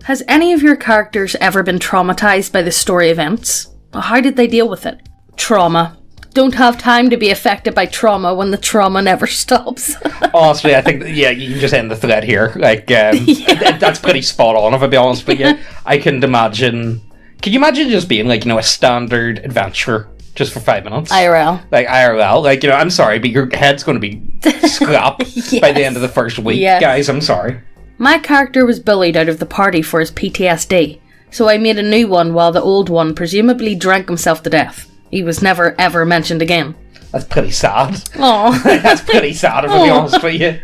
Has any of your characters ever been traumatized by the story events? How did they deal with it? Trauma. Don't have time to be affected by trauma when the trauma never stops. Honestly, I think, you can just end the thread here. That's pretty spot on, if I'll be honest with you. I can imagine... Can you imagine just being, a standard adventure just for 5 minutes? IRL. IRL. I'm sorry, but your head's going to be scrapped by the end of the first week. Yes. Guys, I'm sorry. My character was bullied out of the party for his PTSD, so I made a new one while the old one presumably drank himself to death. He was never ever mentioned again. That's pretty sad. Aww. That's pretty sad, if I'll be honest with you.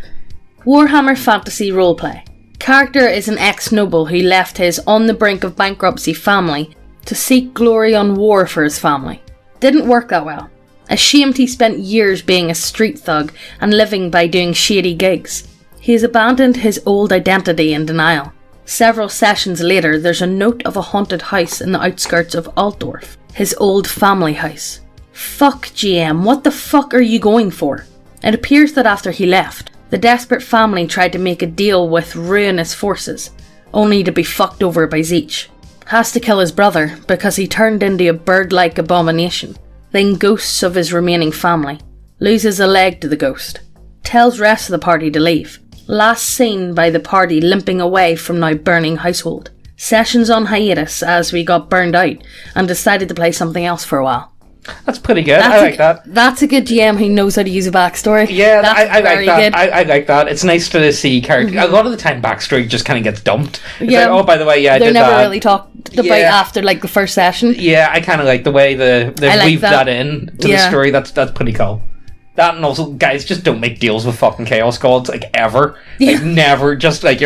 Warhammer Fantasy Roleplay. Character is an ex-noble who left his on-the-brink-of-bankruptcy family to seek glory on war for his family. Didn't work that well. Ashamed he spent years being a street thug and living by doing shady gigs. He has abandoned his old identity in denial. Several sessions later, there's a note of a haunted house in the outskirts of Altdorf. His old family house. Fuck GM, what the fuck are you going for? It appears that after he left, the desperate family tried to make a deal with ruinous forces, only to be fucked over by Zeech. Has to kill his brother because he turned into a bird-like abomination. Then ghosts of his remaining family. Loses a leg to the ghost. Tells rest of the party to leave. Last seen by the party limping away from now burning household. Sessions on hiatus as we got burned out and decided to play something else for a while. That's pretty good. I like that. That's a good GM who knows how to use a backstory. Yeah, I like that. I like that. It's nice to see characters. Mm-hmm. A lot of the time, backstory just kind of gets dumped. It's oh, by the way, I did that. They're never really talked about after the first session. Yeah, I kind of like the way they've weaved that in to the story. That's pretty cool. That, and also, guys, just don't make deals with fucking Chaos Gods, ever. Never. Just, if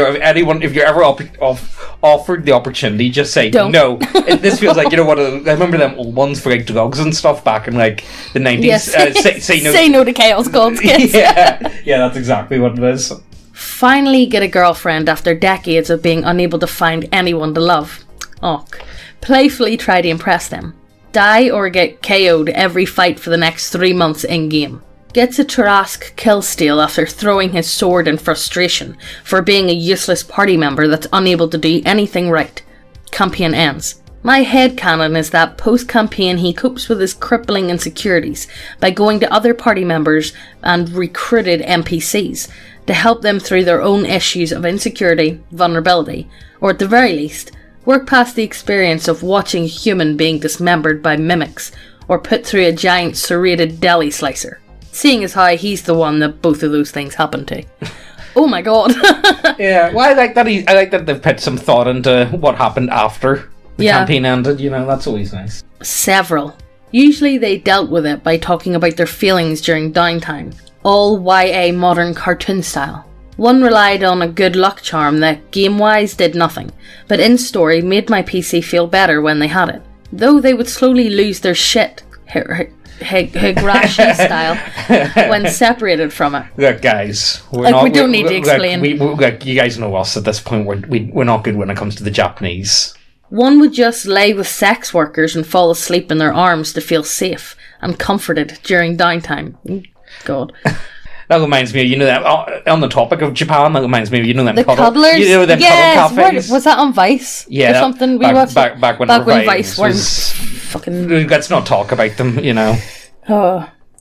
you're ever offered the opportunity, just say don't. No. This feels like, I remember them old ones for, drugs and stuff back in, the 90s. Yes. Say no. Say no to Chaos Gods, kids. Yeah, that's exactly what it is. Finally get a girlfriend after decades of being unable to find anyone to love. Playfully try to impress them. Die or get KO'd every fight for the next 3 months in-game. Gets a Tarask killsteal after throwing his sword in frustration for being a useless party member that's unable to do anything right. Campaign ends. My headcanon is that post-campaign he copes with his crippling insecurities by going to other party members and recruited NPCs to help them through their own issues of insecurity, vulnerability, or at the very least, work past the experience of watching a human being dismembered by mimics or put through a giant serrated deli slicer. Seeing as how he's the one that both of those things happen to. Oh my god. Yeah, well, I like that they've put some thought into what happened after the campaign ended, that's always nice. Several. Usually they dealt with it by talking about their feelings during downtime. All YA modern cartoon style. One relied on a good luck charm that game-wise did nothing, but in-story made my PC feel better when they had it. Though they would slowly lose their shit. Higurashi style when separated from it. Look, guys, we don't need to explain. You guys know us at this point. We're not good when it comes to the Japanese. One would just lay with sex workers and fall asleep in their arms to feel safe and comforted during downtime. God. That reminds me, that on the topic of Japan, that reminds me, them the cuddlers. Them cuddle cafes. Was that on Vice? Yeah, or something. We watched back when Vice was fucking. Let's not talk about them.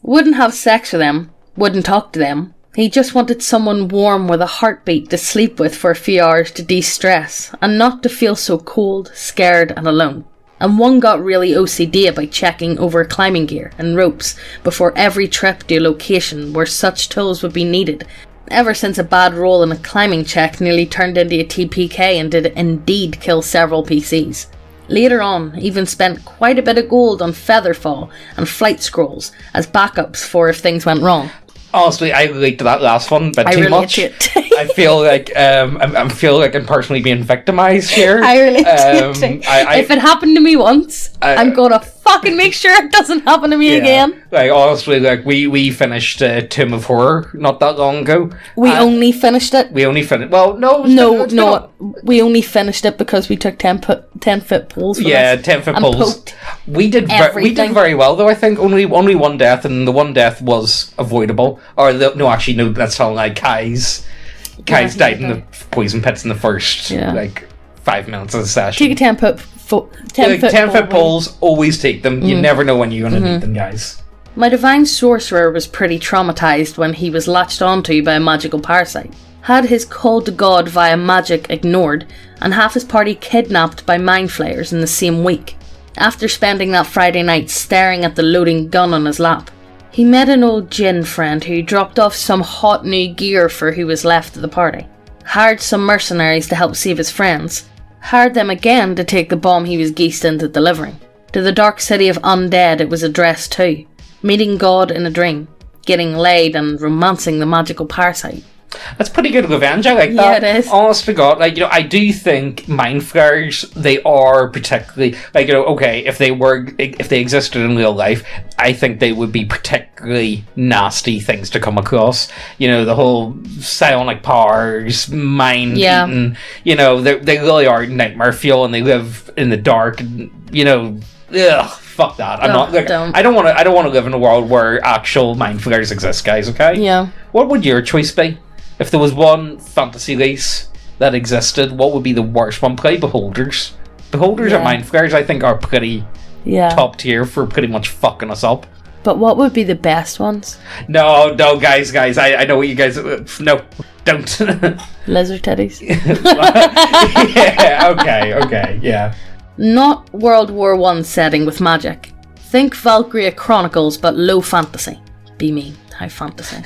Wouldn't have sex with them. Wouldn't talk to them. He just wanted someone warm with a heartbeat to sleep with for a few hours to de-stress and not to feel so cold, scared, and alone. And one got really OCD about checking over climbing gear and ropes before every trip to a location where such tools would be needed, ever since a bad roll in a climbing check nearly turned into a TPK and did indeed kill several PCs. Later on, even spent quite a bit of gold on Featherfall and Flight Scrolls as backups for if things went wrong. Honestly, I relate to that last one, but too much. I feel like I'm personally being victimized here. I relate to it. If it happened to me once, I'm gonna fucking make sure it doesn't happen to me again. Honestly, we finished Tomb of Horror not that long ago. We only finished it. We only finished. Well, no. We only finished it because we took 10-foot pulls. 10-foot pulls. We did very well though. I think only one death, and the one death was avoidable. Or that's all Kai's died in the poison pits in the first 5 5 minutes of the session. Take a 10-foot poles, always take them. You never know when you're going to need them, guys. My divine sorcerer was pretty traumatized when he was latched onto by a magical parasite, had his call to God via magic ignored, and half his party kidnapped by mind flayers in the same week. After spending that Friday night staring at the loading gun on his lap, he met an old djinn friend who dropped off some hot new gear for who was left of the party, hired some mercenaries to help save his friends, hired them again to take the bomb he was geased into delivering. To the dark city of undead it was addressed too, meeting God in a dream, getting laid and romancing the magical parasite. That's pretty good revenge. I like that. Yeah, it is. Honest to God, I do think mind flayers, they are particularly, okay, if they existed in real life, I think they would be particularly nasty things to come across. The whole psionic powers, mind eating, they really are nightmare fuel, and they live in the dark, and, ugh, fuck that. I don't want to live in a world where actual mind flayers exist, guys, okay? Yeah. What would your choice be? If there was one fantasy race that existed, what would be the worst one? Play Beholders. Beholders and Mind Flayers, I think, are pretty top tier for pretty much fucking us up. But what would be the best ones? No, guys, I know what you guys... No, don't. Lizard teddies. Yeah, okay, yeah. Not World War I setting with magic. Think Valkyria Chronicles, but low fantasy. Be me. High fantasy.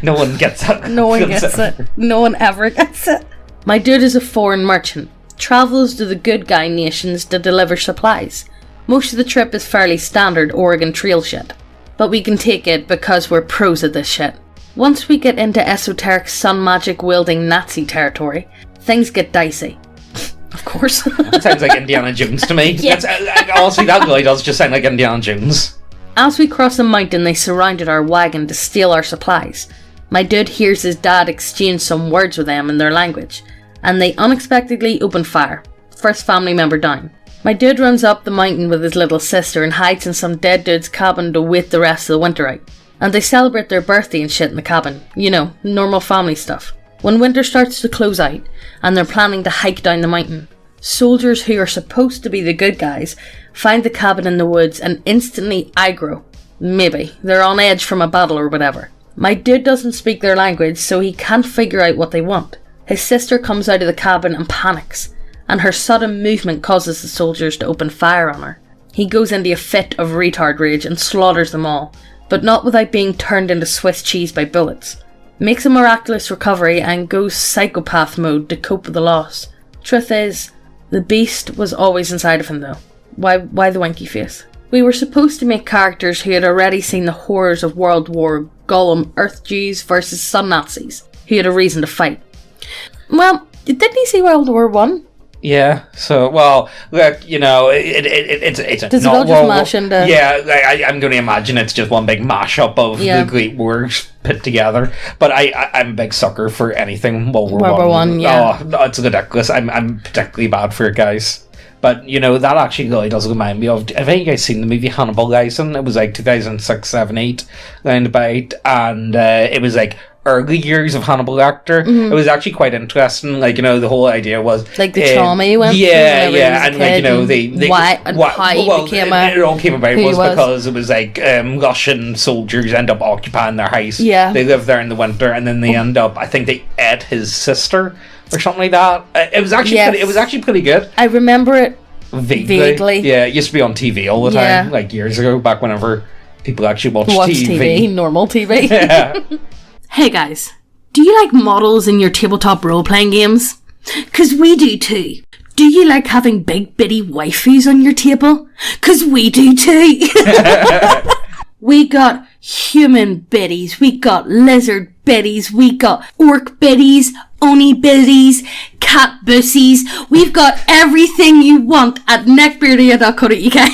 No one gets it. No one gets it. No one ever gets it. My dude is a foreign merchant. Travels to the good guy nations to deliver supplies. Most of the trip is fairly standard Oregon Trail shit. But we can take it because we're pros at this shit. Once we get into esoteric sun magic wielding Nazi territory, things get dicey. Of course. That sounds like Indiana Jones to me. Yeah. Honestly, that really does just sound like Indiana Jones. As we cross a mountain, they surrounded our wagon to steal our supplies. My dude hears his dad exchange some words with them in their language, and they unexpectedly open fire. First family member down. My dude runs up the mountain with his little sister and hides in some dead dude's cabin to wait the rest of the winter out. And they celebrate their birthday and shit in the cabin. Normal family stuff. When winter starts to close out, and they're planning to hike down the mountain, soldiers who are supposed to be the good guys find the cabin in the woods and instantly aggro. Maybe. They're on edge from a battle or whatever. My dude doesn't speak their language, so he can't figure out what they want. His sister comes out of the cabin and panics, and her sudden movement causes the soldiers to open fire on her. He goes into a fit of retard rage and slaughters them all, but not without being turned into Swiss cheese by bullets. Makes a miraculous recovery and goes psychopath mode to cope with the loss. Truth is, the beast was always inside of him though. Why the winky face? We were supposed to make characters who had already seen the horrors of World War, Gollum, Earth Jews versus Sun Nazis, who had a reason to fight. Well, didn't he see World War One? Yeah, so, well, look, it's a... Does it all just mash into... Yeah, I'm going to imagine it's just one big mashup of the Great Wars put together. But I'm a big sucker for anything World War One. Yeah. Oh, it's ridiculous. I'm particularly bad for it, guys. But, that actually really does remind me of... Have you guys seen the movie Hannibal Rising? It was 2006, 7, 8, round about, and it was early years of Hannibal Lecter. It was actually quite interesting. The whole idea was the trauma he went through. Yeah, and how he became it all came about was because it was Russian soldiers end up occupying their house. Yeah, they live there in the winter, and then they end up. I think they ate his sister or something like that. It was actually pretty good. I remember it vaguely. Yeah, it used to be on TV all the time, years ago, back whenever people actually watched TV. Normal TV. Yeah. Hey guys, do you like models in your tabletop role-playing games? 'Cause we do too. Do you like having big bitty waifus on your table? 'Cause we do too. We got human biddies, we got lizard biddies, we got orc biddies, oni biddies, cat bussies. We've got everything you want at neckbeardia.co.uk.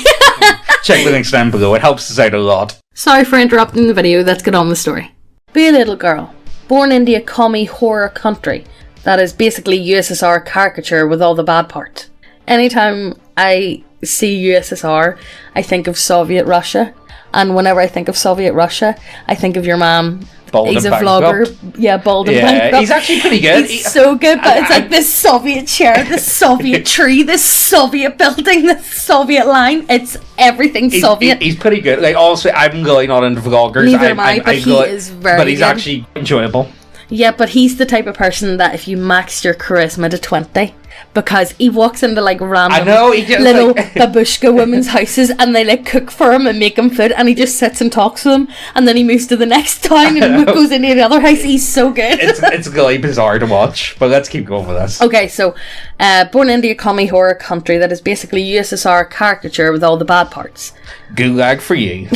Check the links down below, it helps us out a lot. Sorry for interrupting the video, let's get on with the story. Be a little girl, born into a commie horror country that is basically USSR caricature with all the bad parts. Anytime I see USSR, I think of Soviet Russia, and whenever I think of Soviet Russia, I think of your mom, He's a vlogger. Yeah, Bald and Bankrupt. He's actually pretty good. He's so good, but it's like this Soviet chair, this Soviet tree, this Soviet building, this Soviet line. It's everything Soviet. He's pretty good. Like, also, I'm really not into vloggers. Neither am I, but he is very But he's good. actually enjoyable. Yeah, but he's the type of person that if you maxed your charisma to 20, because he walks into like random little babushka women's houses and they like cook for him and make him food, and he just sits and talks to them, and then he moves to the next town and goes into the other house. He's so good. It's really bizarre to watch, but let's keep going with this. Okay, so born into a commie horror country that is basically USSR caricature with all the bad parts. Gulag for you.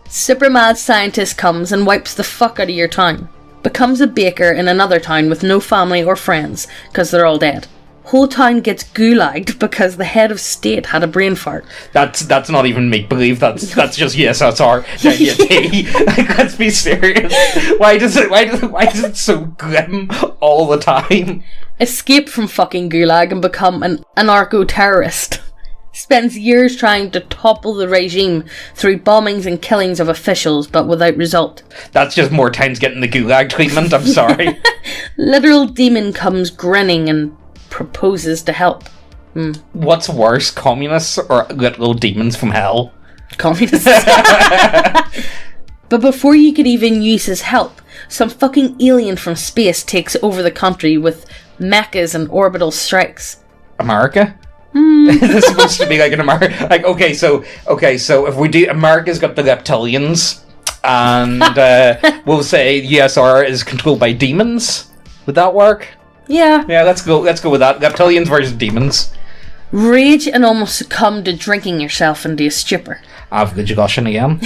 Super mad scientist comes and wipes the fuck out of your town. Becomes a baker in another town with no family or friends because they're all dead. Whole town gets gulagged because the head of state had a brain fart. That's not even make believe. That's just USSR. Like, let's be serious. Why is it so grim all the time? Escape from fucking gulag and become an anarcho-terrorist. Spends years trying to topple the regime through bombings and killings of officials, but without result. That's just more times getting the gulag treatment, I'm sorry. Literal demon comes grinning and proposes to help. What's worse, communists or literal demons from hell? Communists. But before you could even use his help, some fucking alien from space takes over the country with mechas and orbital strikes. America? This is supposed to be like an America. Like, okay, so if we do, America's got the reptilians, and we'll say USR is controlled by demons. Would that work? Yeah. Yeah, let's go with that. Reptilians versus demons. Rage and almost succumb to drinking yourself into a stupor. I've got you gushing again.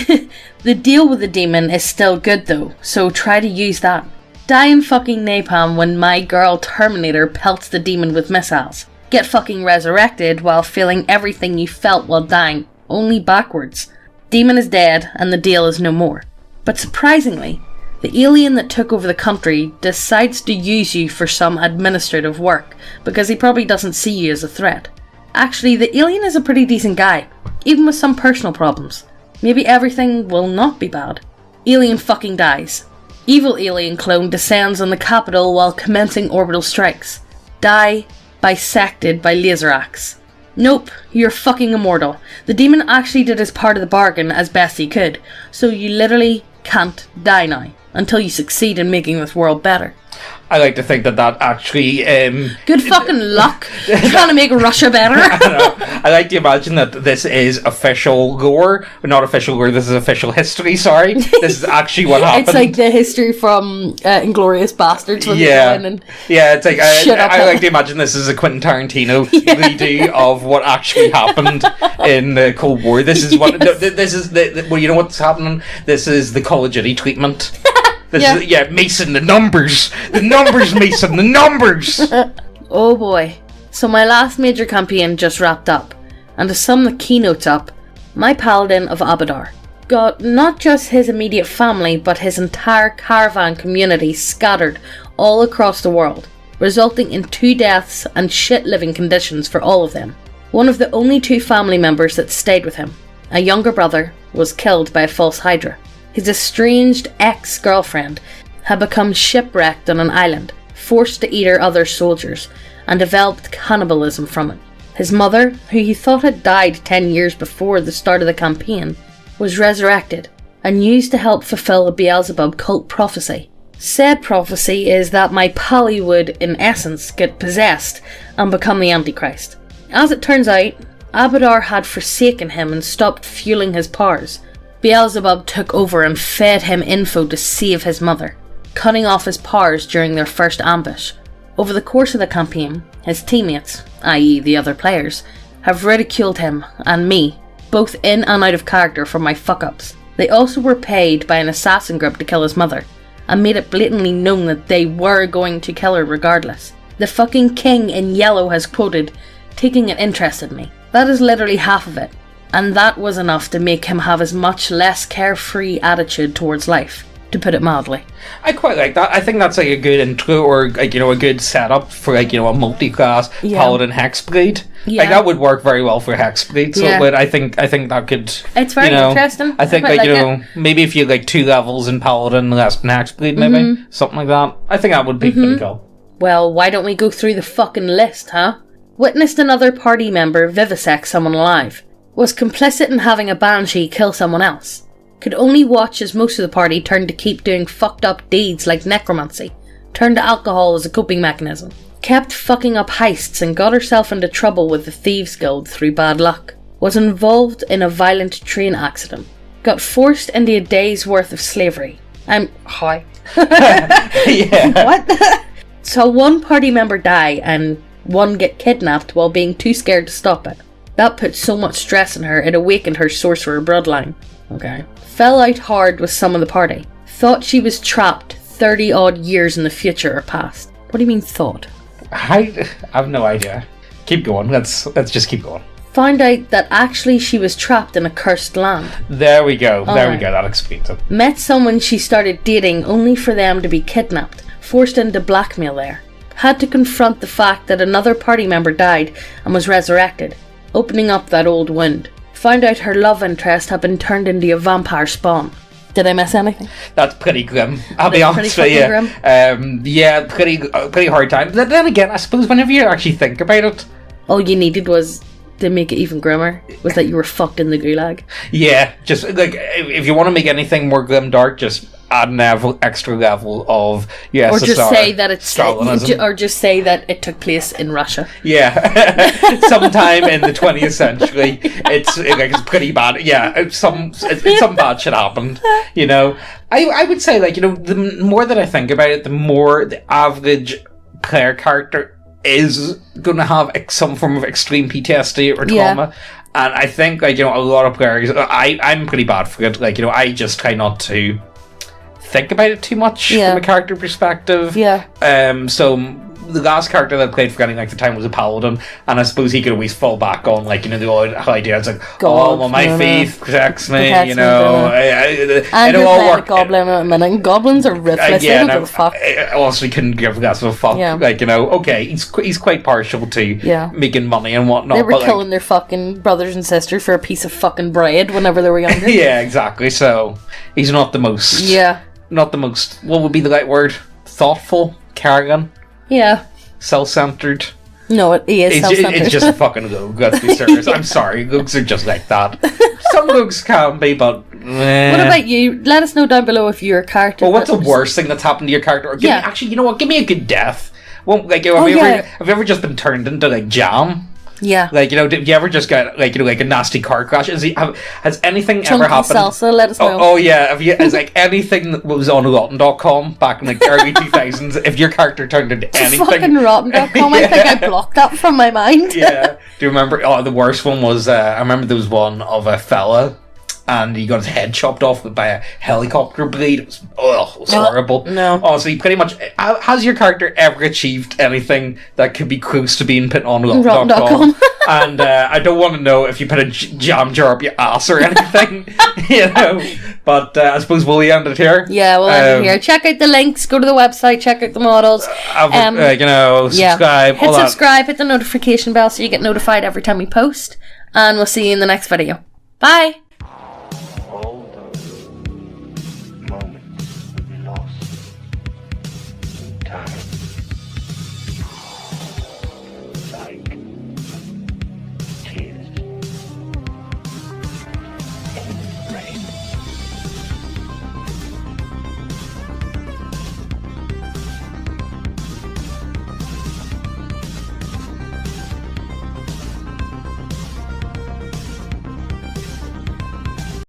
The deal with the demon is still good though, so try to use that. Die in fucking napalm when my girl Terminator pelts the demon with missiles. Get fucking resurrected while feeling everything you felt while dying, only backwards. Demon is dead and the deal is no more. But surprisingly, the alien that took over the country decides to use you for some administrative work because he probably doesn't see you as a threat. Actually, the alien is a pretty decent guy, even with some personal problems. Maybe everything will not be bad. Alien fucking dies. Evil alien clone descends on the capital while commencing orbital strikes. Die bisected by laser axe. Nope, you're fucking immortal. The demon actually did his part of the bargain as best he could, so you literally can't die now until you succeed in making this world better. I like to think that actually... Good fucking luck trying to make Russia better. I like to imagine that this is official lore. Not official lore, this is official history, sorry. This is actually what happened. It's like the history from Inglourious Bastards. When they go in and it's like... I like to imagine this is a Quentin Tarantino redo of what actually happened in the Cold War. This is what... This is well, you know what's happening? This is the Call of Duty treatment. Mason, the numbers, Mason, the numbers. Oh boy. So my last major campaign just wrapped up, and to sum the keynotes up, my Paladin of Abadar got not just his immediate family, but his entire caravan community scattered all across the world, resulting in 2 deaths and shit living conditions for all of them. One of the only 2 family members that stayed with him, a younger brother, was killed by a false Hydra. His estranged ex-girlfriend had become shipwrecked on an island, forced to eat her other soldiers, and developed cannibalism from it. His mother, who he thought had died 10 years before the start of the campaign, was resurrected and used to help fulfill a Beelzebub cult prophecy. Said prophecy is that my Pally would, in essence, get possessed and become the Antichrist. As it turns out, Abadar had forsaken him and stopped fueling his powers. Beelzebub took over and fed him info to save his mother, cutting off his powers during their first ambush. Over the course of the campaign, his teammates, i.e. the other players, have ridiculed him and me, both in and out of character for my fuck-ups. They also were paid by an assassin group to kill his mother, and made it blatantly known that they were going to kill her regardless. The fucking king in yellow has quoted, "taking an interest in me." That is literally half of it. And that was enough to make him have as much less carefree attitude towards life. to put it mildly. I quite like that. I think that's like a good intro, or like, you know, a good setup for like, you know, a multi-class Paladin Hexblade. Yeah. Like that would work very well for Hexblade. So but I think that could. It's very interesting. I think like, you know, maybe if you had like 2 levels in Paladin, less in Hexblade, maybe something like that. I think that would be pretty cool. Well, why don't we go through the fucking list, huh? Witnessed another party member vivisect someone alive. Was complicit in having a banshee kill someone else. Could only watch as most of the party turned to keep doing fucked up deeds like necromancy. Turned to alcohol as a coping mechanism. Kept fucking up heists and got herself into trouble with the Thieves Guild through bad luck. Was involved in a violent train accident. Got forced into a day's worth of slavery. Hi. What? Saw one party member die and one get kidnapped while being too scared to stop it. That put so much stress in her, it awakened her sorcerer bloodline. Okay. Fell out hard with some of the party. Thought she was trapped 30 odd years in the future or past. What do you mean thought? I have no idea. Keep going. Let's just keep going. Found out that actually she was trapped in a cursed land. There we go. There we go. That explains it. Met someone she started dating only for them to be kidnapped. Forced into blackmail there. Had to confront the fact that another party member died and was resurrected. Opening up that old wound. Found out her love interest had been turned into a vampire spawn. Did I miss anything? That's pretty grim. I'll be honest with you. Yeah, pretty hard time. But then again, I suppose whenever you actually think about it, all you needed was to make it even grimmer. Was that you were fucked in the gulag. Yeah, just like if you want to make anything more grim dark, just add an extra level of USSR. Or just say that just say that it took place in Russia. Yeah, sometime in the 20th century. It's pretty bad. Yeah, some bad shit happened. You know, I would say, like, you know, the more that I think about it, the more the average player character is going to have some form of extreme PTSD or trauma. And I think, like, you know, a lot of players, I'm pretty bad for it. Like, you know, I just try not to think about it too much from a character perspective. So the last character that I played for any length of time was a paladin, and I suppose he could always fall back on, like, you know, the old idea. It's like, my faith protects me, you know. And you're playing a goblin at a minute, and goblins are ruthless. They don't give a fuck. I also couldn't give less of a fuck. Like, you know, okay, he's quite partial to making money and whatnot. They were killing their fucking brothers and sisters for a piece of fucking bread whenever they were younger. Yeah, exactly. So he's not the most. Not the most. What would be the right word? Thoughtful, caring. Yeah. Self-centered. No, he is self-centered. It's just a fucking rogue, let's be serious. I'm sorry, rogues are just like that. Some rogues can be, but... What about you? Let us know down below if your character... Well, what's the worst thing that's happened to your character? Or actually, you know what? Give me a good death. Well, like, have you ever just been turned into, like, jam? Yeah. Like, you know, did you ever just get, like, you know, like a nasty car crash? Has anything Chunky ever happened? Salsa, let us know. Oh yeah. Has like anything that was on Rotten.com back in like early 2000s, if your character turned into anything. Fucking Rotten.com, I think I blocked that from my mind. Yeah. Do you remember? Oh, the worst one was, I remember there was one of a fella, and he got his head chopped off by a helicopter blade. It was horrible. No. Oh, so he pretty much... Has your character ever achieved anything that could be close to being put on Rotten.com? And I don't want to know if you put a jam jar up your ass or anything, you know. But I suppose we'll end it here. Yeah, we'll end it here. Check out the links, go to the website, check out the models. You know, subscribe. Hit subscribe, hit the notification bell so you get notified every time we post. And we'll see you in the next video. Bye!